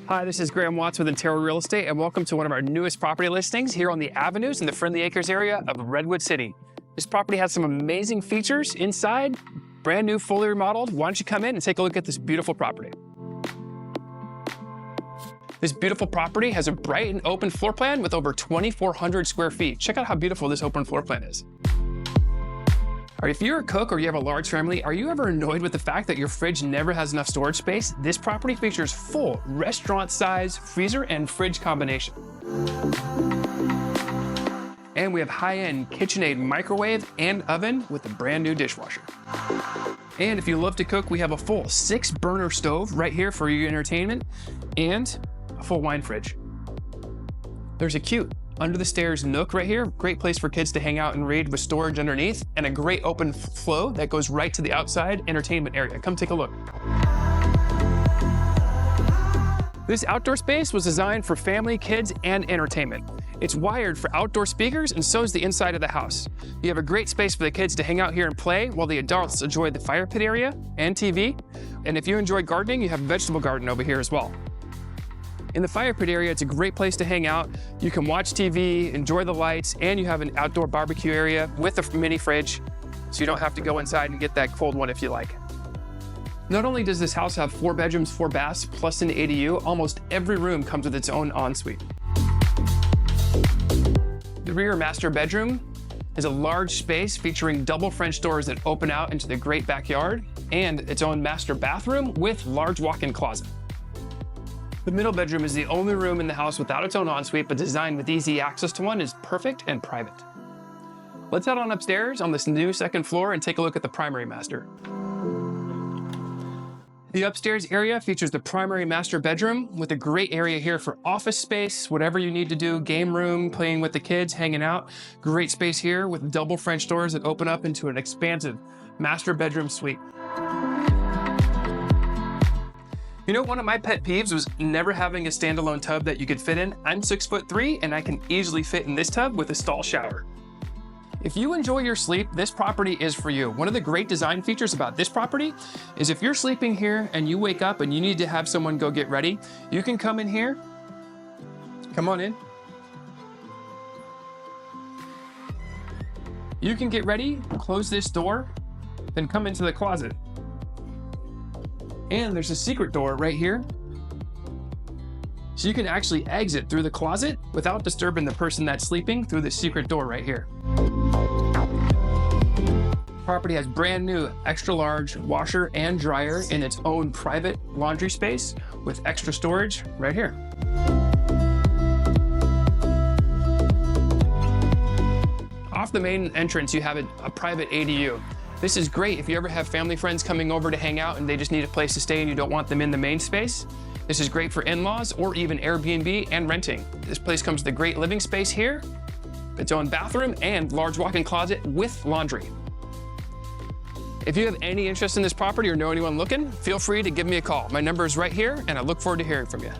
Hi, this is Graeham Watts with Intero Real Estate, and welcome to one of our newest property listings here on the avenues in the Friendly Acres area of Redwood City. This property has some amazing features inside, brand new, fully remodeled. Why don't you come in and take a look at this beautiful property? This beautiful property has a bright and open floor plan with over 2,400 square feet. Check out how beautiful this open floor plan is. If you're a cook or you have a large family, are you ever annoyed with the fact that your fridge never has enough storage space? This property features full restaurant-size freezer and fridge combination. And we have high-end KitchenAid microwave and oven with a brand new dishwasher. And if you love to cook, we have a full 6-burner stove right here for your entertainment and a full wine fridge. There's a cute under the stairs nook right here, great place for kids to hang out and read with storage underneath, and a great open flow that goes right to the outside entertainment area. Come take a look. This outdoor space was designed for family, kids, and entertainment. It's wired for outdoor speakers, and so is the inside of the house. You have a great space for the kids to hang out here and play, while the adults enjoy the fire pit area and TV. And if you enjoy gardening, you have a vegetable garden over here as well. In the fire pit area, it's a great place to hang out. You can watch TV, enjoy the lights, and you have an outdoor barbecue area with a mini fridge, so you don't have to go inside and get that cold one if you like. Not only does this house have 4 bedrooms, 4 baths, plus an ADU, almost every room comes with its own ensuite. The rear master bedroom is a large space featuring double French doors that open out into the great backyard, and its own master bathroom with large walk-in closet. The middle bedroom is the only room in the house without its own ensuite, but designed with easy access to one, is perfect and private. Let's head on upstairs on this new second floor and take a look at the primary master. The upstairs area features the primary master bedroom with a great area here for office space, whatever you need to do, game room, playing with the kids, hanging out. Great space here with double French doors that open up into an expansive master bedroom suite. You know, one of my pet peeves was never having a standalone tub that you could fit in. I'm 6'3" and I can easily fit in this tub with a stall shower. If you enjoy your sleep, this property is for you. One of the great design features about this property is if you're sleeping here and you wake up and you need to have someone go get ready, you can come in here. Come on in. You can get ready, close this door, then come into the closet. And there's a secret door right here. So you can actually exit through the closet without disturbing the person that's sleeping through the secret door right here. Property has brand new extra large washer and dryer in its own private laundry space with extra storage right here. Off the main entrance, you have a private ADU. This is great if you ever have family friends coming over to hang out and they just need a place to stay and you don't want them in the main space. This is great for in-laws or even Airbnb and renting. This place comes with a great living space here, its own bathroom, and large walk-in closet with laundry. If you have any interest in this property or know anyone looking, feel free to give me a call. My number is right here, and I look forward to hearing from you.